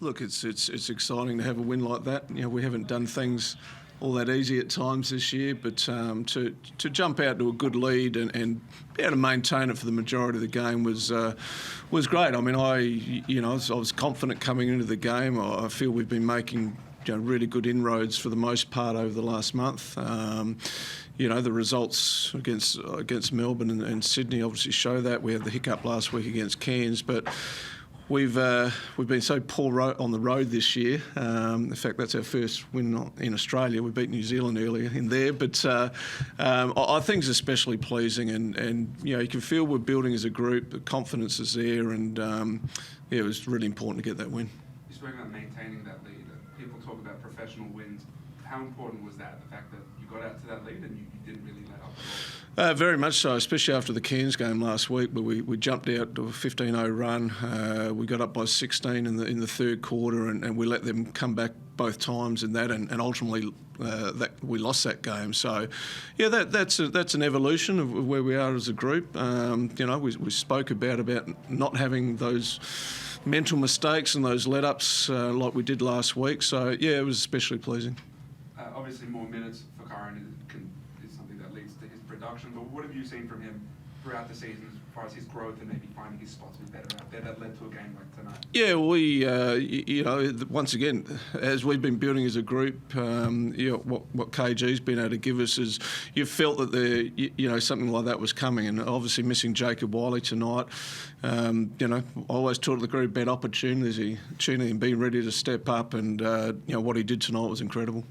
Look, it's exciting to have a win like that. We haven't done things all that easy at times this year, but to jump out to a good lead and be able to maintain it for the majority of the game was great. I mean, I was confident coming into the game. I feel we've been making really good inroads for the most part over the last month. The results against Melbourne and Sydney obviously show that. We had the hiccup last week against Cairns, but we've been so poor on the road this year. In fact, that's our first win in Australia. We beat New Zealand earlier in there, but I think it's especially pleasing, and you can feel we're building as a group. The confidence is there, and it was really important to get that win. You spoke about maintaining that lead. People talk about professional wins. How important was that? The fact that you got out to that lead and you didn't really let up at all? Very much so, especially after the Cairns game last week, where we jumped out to a 15-0 run. We got up by 16 in the third quarter, and we let them come back both times in that, and ultimately that we lost that game. So, yeah, that's an evolution of where we are as a group. We spoke about not having those mental mistakes and those let-ups like we did last week. So, yeah, it was especially pleasing. Obviously, more minutes for Curran is something that leads to his production. But what have you seen from him throughout the season as far as his growth and maybe finding his spots a bit better out there that led to a game like tonight? Yeah, we, once again, as we've been building as a group, what KG's been able to give us is you felt that something like that was coming, and obviously missing Jacob Wiley tonight. I always talk to the group about opportunity and being ready to step up, and what he did tonight was incredible.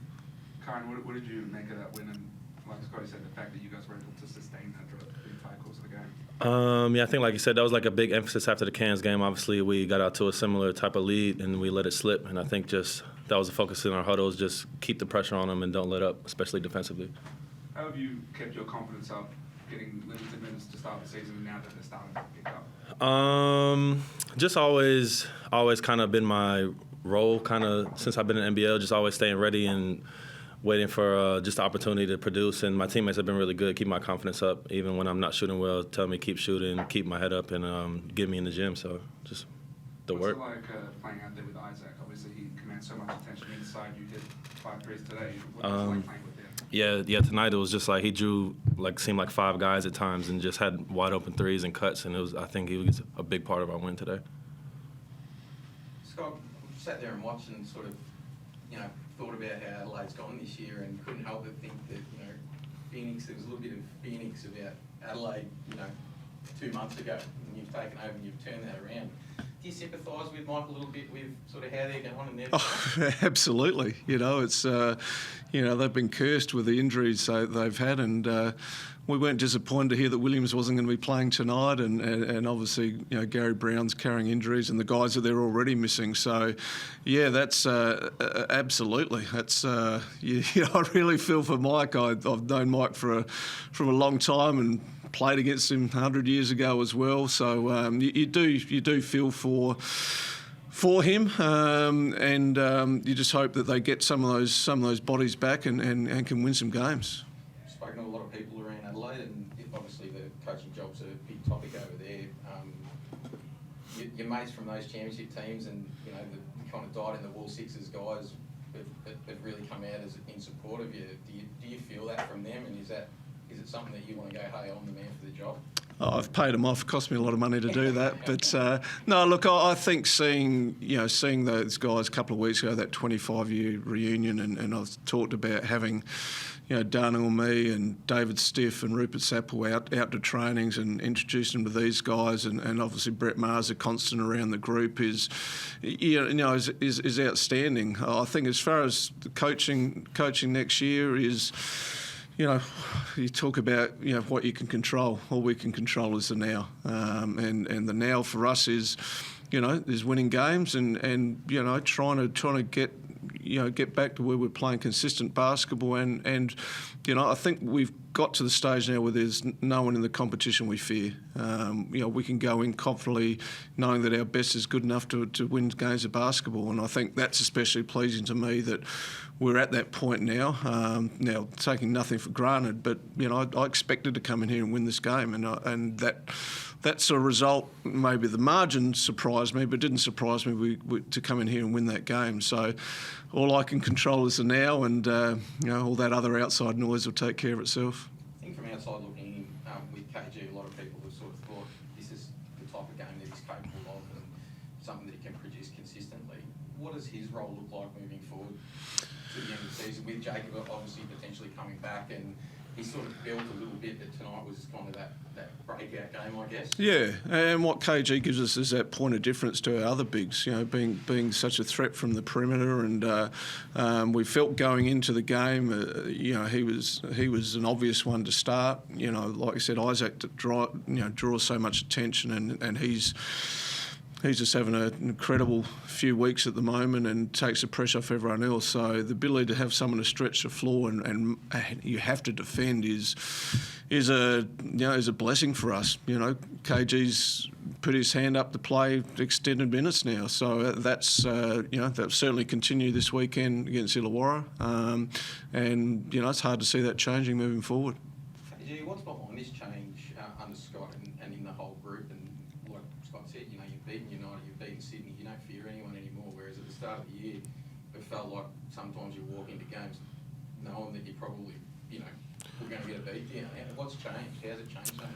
Curran, what did you make of that win? And like Scotty said, the fact that you guys were able to sustain that throughout the entire course of the game. I think, like you said, that was like a big emphasis after the Cairns game. Obviously, we got out to a similar type of lead, and we let it slip. And I think just that was the focus in our huddles, just keep the pressure on them and don't let up, especially defensively. How have you kept your confidence up, getting limited minutes to start the season now that they're starting to pick up? Just always kind of been my role, kind of since I've been in NBL, just always staying ready and waiting for just the opportunity to produce. And my teammates have been really good, keep my confidence up, even when I'm not shooting well, tell me keep shooting, keep my head up, and get me in the gym. So just the work. What's it like playing out there with Isaac? Obviously, he commands so much attention inside. You hit 5 threes today. What's it like playing with him? Yeah. Tonight it was just like he drew seemed like 5 guys at times and just had wide open threes and cuts, and I think he was a big part of our win today. Scott, sat there and watched and sort of, thought about how Adelaide's gone this year and couldn't help but think that, Phoenix, there was a little bit of Phoenix about Adelaide, 2 months ago, and you've taken over and you've turned that around. Do you sympathise with Mike a little bit with sort of how they're going in their Absolutely. It's they've been cursed with the injuries they've had, and we weren't disappointed to hear that Williams wasn't going to be playing tonight, and obviously Gary Brown's carrying injuries and the guys that they're already missing. So yeah, that's absolutely. That's I really feel for Mike. I've known Mike from a long time and played against him 100 years ago as well. So you do feel for him, and you just hope that they get some of those bodies back and can win some games. Spoken to a lot of people around Adelaide, and obviously the coaching job's a big topic over there. Your mates from those championship teams, and the kind of died in the wool Sixers guys have really come out in support of you. Do you feel that from them, and is it something that you want to go, hey, I'm the man for the job? Oh, I've paid them off. It cost me a lot of money to do that. But no, look, I think seeing those guys a couple of weeks ago, that 25-year reunion, and I've talked about having Darnell Me and David Stiff and Rupert Sapple out to trainings and introducing them to these guys, and obviously Brett Maher's a constant around the group is outstanding. I think as far as the coaching next year is. You talk about what you can control. All we can control is the now, and the now for us is winning games and trying to get back to where we're playing consistent basketball, and I think we've got to the stage now where there's no one in the competition we fear. We can go in confidently knowing that our best is good enough to win games of basketball, and I think that's especially pleasing to me that we're at that point now. Now, taking nothing for granted, but I expected to come in here and win this game, and that sort of result, maybe the margin surprised me, but didn't surprise me to come in here and win that game. So all I can control is the now, and all that other outside noise will take care of itself. I think from outside looking in, with KG, a lot of people have sort of thought this is the type of game that he's capable of and something that he can produce consistently. What does his role look like moving forward to the end of the season, with Jacob obviously potentially coming back, and he sort of built a little bit, but tonight was kind of that breakout game, I guess. Yeah, and what KG gives us is that point of difference to our other bigs, being such a threat from the perimeter, and we felt going into the game, he was an obvious one to start. Like I said, Isaac draws so much attention, and he's just having an incredible few weeks at the moment and takes the pressure off everyone else. So the ability to have someone to stretch the floor and you have to defend is a blessing for us. KG's put his hand up to play extended minutes now, so that's that'll certainly continue this weekend against Illawarra, and it's hard to see that changing moving forward. KG, what's behind this change under Scott and in the whole group? And like Scott said, you've beaten United, you've beaten Sydney, you don't fear anyone anymore, whereas at the start of the year it felt like sometimes you walk into games knowing that you probably, we're going to get a beat. What's changed? How's it changed so much?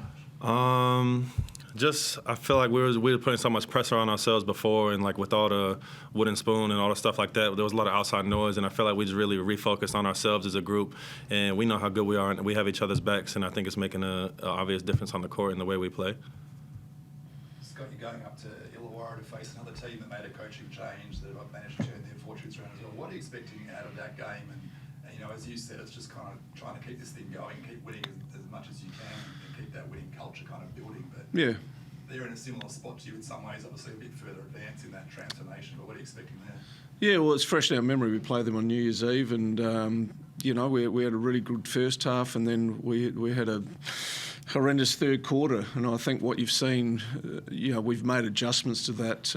I feel like we were putting so much pressure on ourselves before, and like with all the wooden spoon and all the stuff like that, there was a lot of outside noise, and I feel like we just really refocused on ourselves as a group, and we know how good we are, and we have each other's backs, and I think it's making an obvious difference on the court in the way we play. Scott, you're going up to Illawarra to face another team that made a coaching change, that have managed to turn their fortunes around as well. What are you expecting out of that game? And as you said, it's just kind of trying to keep this thing going, keep winning as much as you can, and keep that winning culture kind of building. But yeah, they're in a similar spot to you in some ways, obviously a bit further advanced in that transformation. But what are you expecting there? Yeah, well, it's fresh in our memory. We played them on New Year's Eve, and we had a really good first half, and then we had a horrendous third quarter. And I think what you've seen, we've made adjustments to that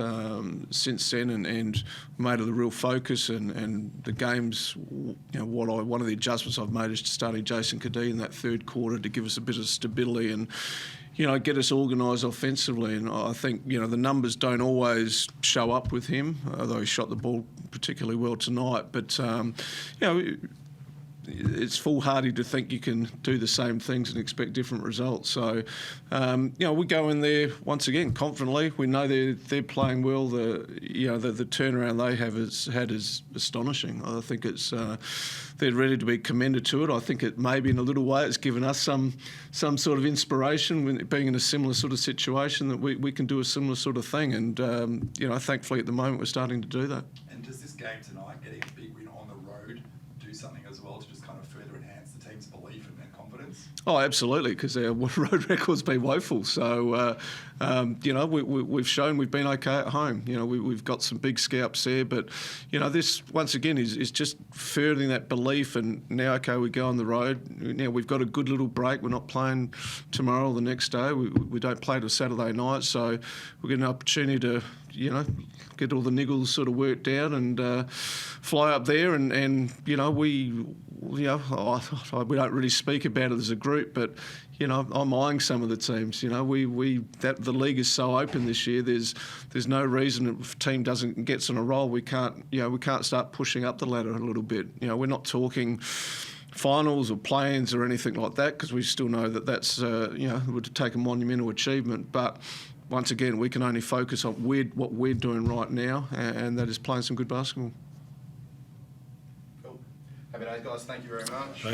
since then, and made it a real focus. And the games, one of the adjustments I've made is starting Jason Cadee in that third quarter to give us a bit of stability and get us organised offensively. And I think, the numbers don't always show up with him, although he shot the ball particularly well tonight. But, it's foolhardy to think you can do the same things and expect different results. So, we go in there once again confidently. We know they're playing well. The turnaround they have had is astonishing. I think it's they're ready to be commended to it. I think it maybe in a little way it's given us some sort of inspiration when being in a similar sort of situation that we can do a similar sort of thing. And thankfully at the moment we're starting to do that. And does this game tonight, getting a big win on the road, do something as well to just kind of further enhance the team's belief and confidence? Oh, absolutely, because our road record's been woeful. So, we've shown we've been okay at home. We've got some big scalps there, but, this, once again, is just furthering that belief. And now, okay, we go on the road. Now, we've got a good little break. We're not playing tomorrow or the next day. We don't play till Saturday night, so we get an opportunity to, get all the niggles sort of worked out and fly up there. And we don't really speak about it as a group, but I'm eyeing some of the teams. The league is so open this year. There's no reason if a team gets on a roll, we can't start pushing up the ladder a little bit. We're not talking finals or play-ins or anything like that, because we still know that's would take a monumental achievement. But once again, we can only focus on what we're doing right now, and that is playing some good basketball. Cool. Happy days, guys. Thank you very much.